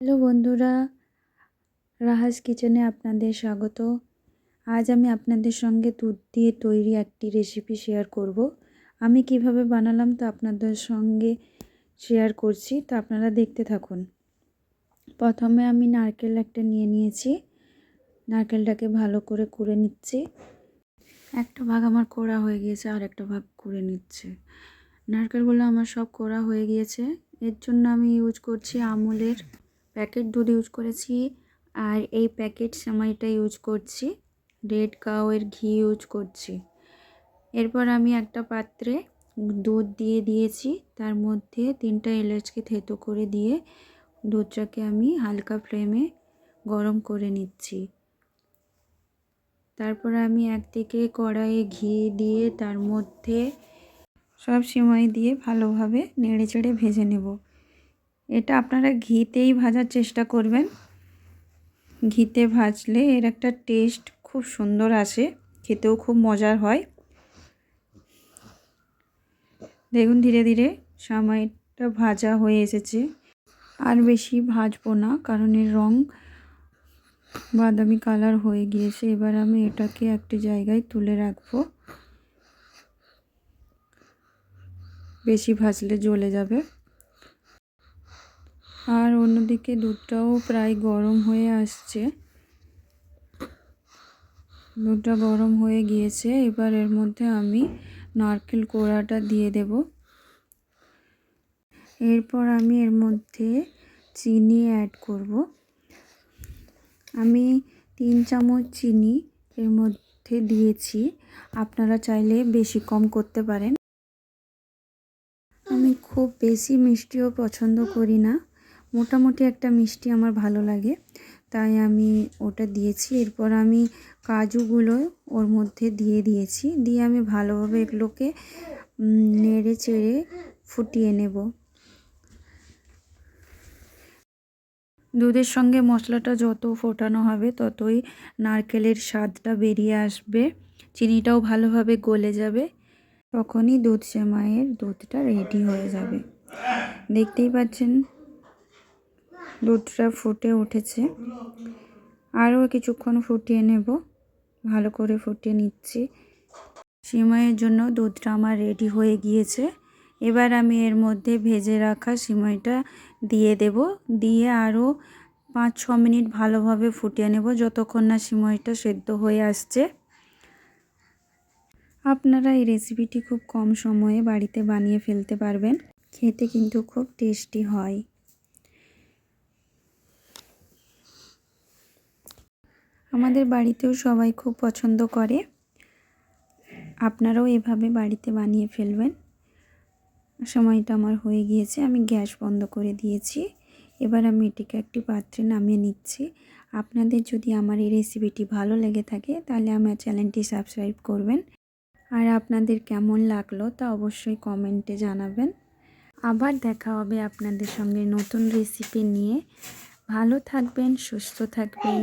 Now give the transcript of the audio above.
Hello বন্ধুরা, রাহাস কিচেনে আপনাদের স্বাগত। আজ আমি আপনাদের সঙ্গে দুধ দিয়ে তৈরি একটি রেসিপি শেয়ার করব। আমি কিভাবে বানালাম তা আপনাদের সঙ্গে শেয়ার করছি, তা আপনারা দেখতে থাকুন। প্রথমে আমি নারকেল একটা নিয়ে নিয়েছি। নারকেলটাকে ভালো করে কুড়ে নিচ্ছি। একটা ভাগ আমার কোড়া হয়ে গিয়েছে, আর একটা ভাগ কুড়ে নিচ্ছে। নারকেলগুলো আমার সব কোড়া হয়ে গিয়েছে। এর জন্য আমি ইউজ করছি আমুলের প্যাকেট দুধ ইউজ করেছি, আর এই প্যাকেট সেমাইটা ইউজ করছি, রেড কাউয়ের ঘি ইউজ করছি। এরপর আমি একটা পাত্রে দুধ দিয়ে দিয়েছি, তার মধ্যে 3টা এলাচকে থেতো করে দিয়ে দুধটাকে আমি হালকা ফ্লেমে গরম করে নিচ্ছি। তারপর আমি একদিকে কড়াইয়ে ঘি দিয়ে তার মধ্যে সব সেমাই দিয়ে ভালোভাবে নেড়ে চেড়ে ভেজে নেব। এটা আপনারা ঘিতেই ভাজার চেষ্টা করবেন। ঘিতে ভাজলে এর একটা টেস্ট খুব সুন্দর আসে, খেতেও খুব মজার হয়। দেখুন ধীরে ধীরে সেমাইটা ভাজা হয়ে এসেছে। আর বেশি ভাজবো না, কারণ এর রং বাদামি কালার হয়ে গিয়েছে। এবার আমি এটাকে একটি জায়গায় তুলে রাখবো, বেশি ভাজলে জ্বলে যাবে। আর অন্যদিকে দুধটাও প্রায় গরম হয়ে আসছে। দুধটা গরম হয়ে গিয়েছে। এবার এর মধ্যে আমি নারকেল কোড়াটা দিয়ে দেব। এরপর আমি এর মধ্যে চিনি অ্যাড করব। আমি 3 চামচ চিনি এর মধ্যে দিয়েছি। আপনারা চাইলে বেশি কম করতে পারেন। আমি খুব বেশি মিষ্টিও পছন্দ করি না, মোটামুটি একটা মিষ্টি আমার ভালো লাগে, তাই আমি ওটা দিয়েছি। এরপর আমি কাজুগুলো ওর মধ্যে দিয়ে দিয়েছি, দিয়ে আমি ভালোভাবে এগুলোকে নেড়ে চেড়ে ফুটিয়ে নেব। দুধের সঙ্গে মশলাটা যত ফোটানো হবে ততই নারকেলের স্বাদটা বেরিয়ে আসবে, চিনিটাও ভালোভাবে গলে যাবে। তখনই দুধ সেমাইয়ের দুধটা রেডি হয়ে যাবে। দেখতেই পাচ্ছেন দুধটা ফুটে উঠেছে। আরও কিছুক্ষণ ফুটিয়ে নেব, ভালো করে ফুটিয়ে নিচ্ছি। সেমাইয়ের জন্য দুধটা আমার রেডি হয়ে গিয়েছে। এবার আমি এর মধ্যে ভেজে রাখা সেমাইটা দিয়ে দেব, দিয়ে আরও 5-6 মিনিট ভালোভাবে ফুটিয়ে নেব, যতক্ষণ না সেমাইটা সেদ্ধ হয়ে আসছে। আপনারা এই রেসিপিটি খুব কম সময়ে বাড়িতে বানিয়ে ফেলতে পারবেন, খেতে কিন্তু খুব টেস্টি হয়। আমাদের বাড়িতেও সবাই খুব পছন্দ করে। আপনারাও এভাবে বাড়িতে বানিয়ে ফেলবেন। সময়টা আমার হয়ে গিয়েছে, আমি গ্যাস বন্ধ করে দিয়েছি। এবার আমি এটিকে একটি পাত্রে নামিয়ে নিচ্ছি। আপনাদের যদি আমার এই রেসিপিটি ভালো লেগে থাকে তাহলে আমার চ্যানেলটি সাবস্ক্রাইব করবেন। আর আপনাদের কেমন লাগলো তা অবশ্যই কমেন্টে জানাবেন। আবার দেখা হবে আপনাদের সঙ্গে নতুন রেসিপি নিয়ে। ভালো থাকবেন, সুস্থ থাকবেন।